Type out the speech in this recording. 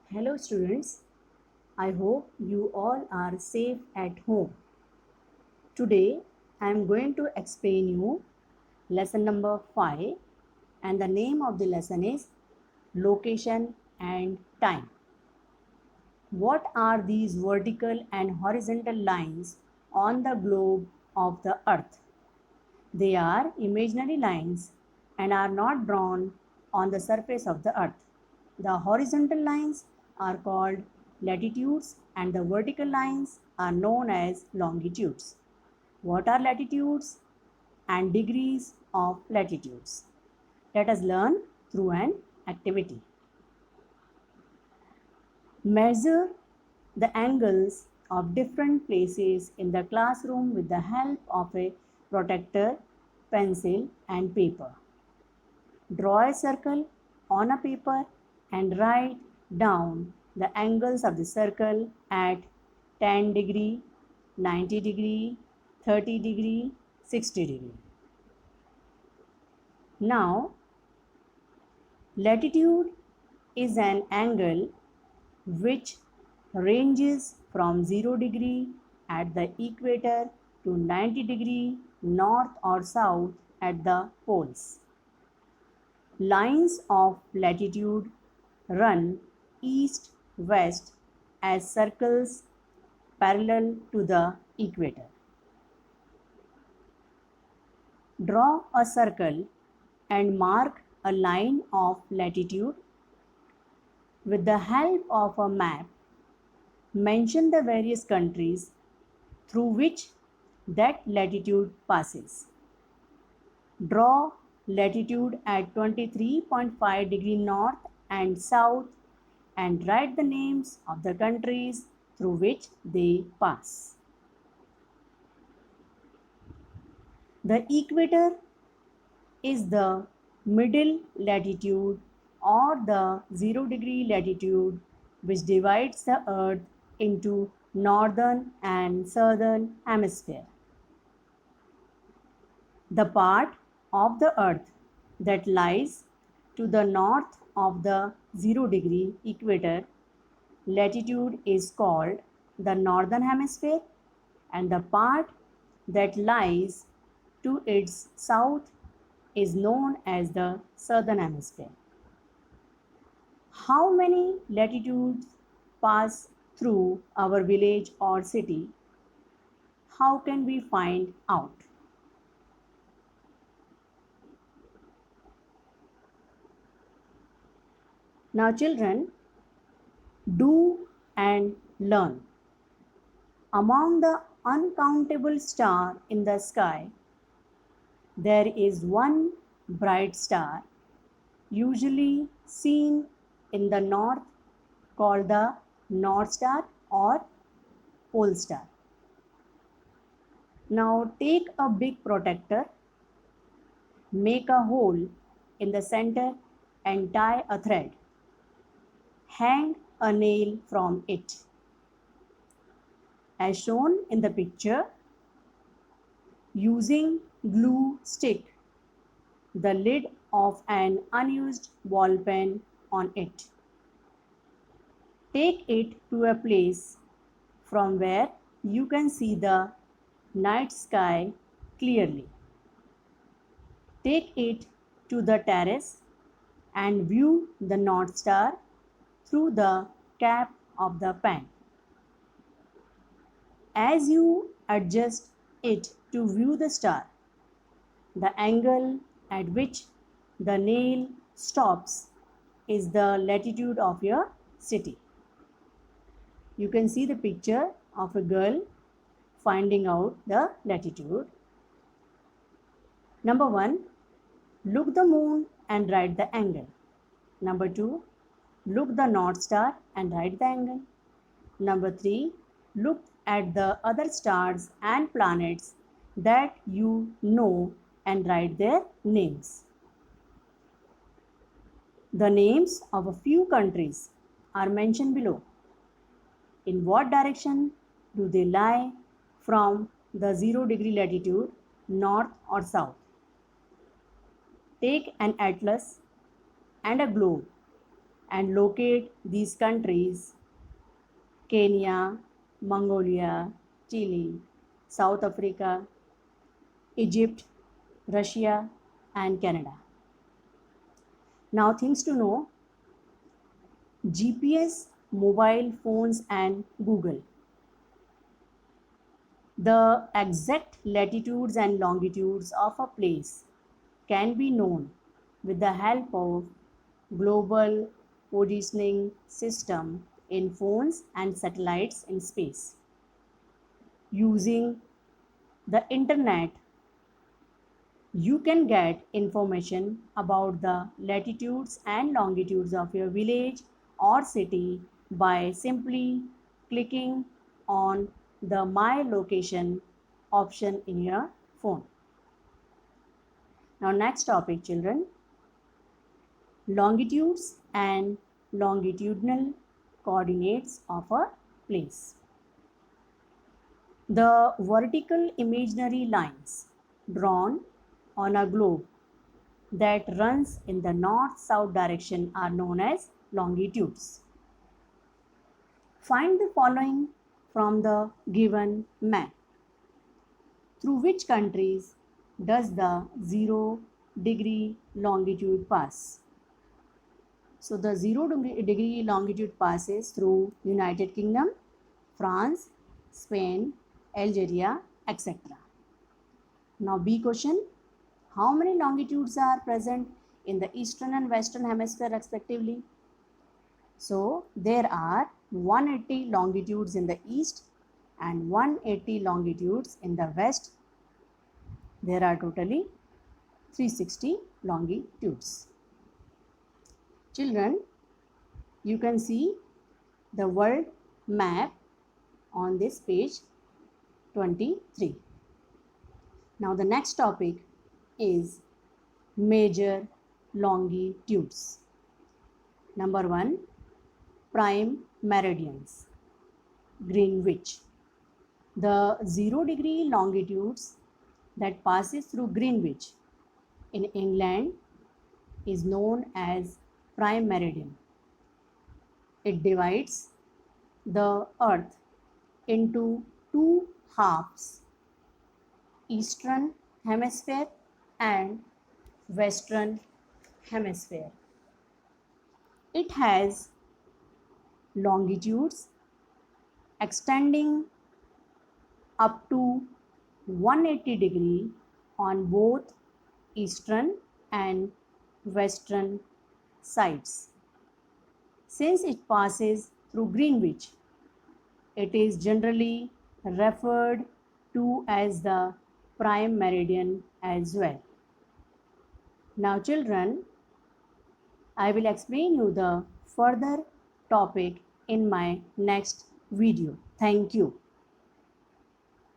Hello students, I hope you all are safe at home. Today I am going to explain you lesson number 5 and the name of the lesson is location and time. What are these vertical and horizontal lines on the globe of the earth? They are imaginary lines and are not drawn on the surface of the earth. The horizontal lines are called latitudes and the vertical lines are known as longitudes. What are latitudes and degrees of latitudes? Let us learn through an activity. Measure the angles of different places in the classroom with the help of a protractor, pencil and paper. Draw a circle on a paper and write down the angles of the circle at 10 degree, 90 degree, 30 degree, 60 degree. Now, latitude is an angle which ranges from 0 degree at the equator to 90 degree north or south at the poles. Lines of latitude run east-west as circles parallel to the equator. Draw a circle and mark a line of latitude. With the help of a map, mention the various countries through which that latitude passes. Draw latitude at 23.5 degree north and south and write the names of the countries through which they pass. The equator is the middle latitude or the 0 degree latitude which divides the earth into northern and southern hemisphere. The part of the earth that lies to the north of the 0 degree equator latitude is called the northern hemisphere and the part that lies to its south is known as the southern hemisphere. How many latitudes pass through our village or city? How can we find out? Now children, do and learn. Among the uncountable stars in the sky, there is one bright star, usually seen in the north, called the North Star or Pole Star. Now take a big protector, make a hole in the center and tie a thread. Hang a nail from it. As shown in the picture, using glue stick the lid of an unused ball pen on it. Take it to a place from where you can see the night sky clearly. Take it to the terrace and view the North Star through the cap of the pen. As you adjust it to view the star, the angle at which the nail stops is the latitude of your city. You can see the picture of a girl finding out the latitude. Number 1, look the moon and write the angle. Number 2, look the North Star and write the angle. Number 3, look at the other stars and planets that you know and write their names. The names of a few countries are mentioned below. In what direction do they lie from the 0 degree latitude, north or south? Take an atlas and a globe and locate these countries: Kenya, Mongolia, Chile, South Africa, Egypt, Russia, and Canada. Now, things to know: GPS, mobile phones, and Google. The exact latitudes and longitudes of a place can be known with the help of global positioning system in phones and satellites in space. Using the internet, you can get information about the latitudes and longitudes of your village or city by simply clicking on the My Location option in your phone. Now, next topic, children: longitudes and longitudinal coordinates of a place. The vertical imaginary lines drawn on a globe that runs in the north-south direction are known as longitudes. Find the following from the given map. Through which countries does the 0-degree longitude pass? So the 0-degree longitude passes through United Kingdom, France, Spain, Algeria, etc. Now B question: how many longitudes are present in the eastern and western hemisphere respectively? So there are 180 longitudes in the east and 180 longitudes in the west. There are totally 360 longitudes. Children, you can see the world map on this page 23. Now the next topic is major longitudes. Number 1, prime meridians. Greenwich. The 0-degree longitudes that passes through Greenwich in England is known as prime meridian. It divides the earth into two halves: eastern hemisphere and western hemisphere. It has longitudes extending up to 180 degree on both eastern and western sides. Since it passes through Greenwich, it is generally referred to as the prime meridian as well. Now children, I will explain you the further topic in my next video. Thank you.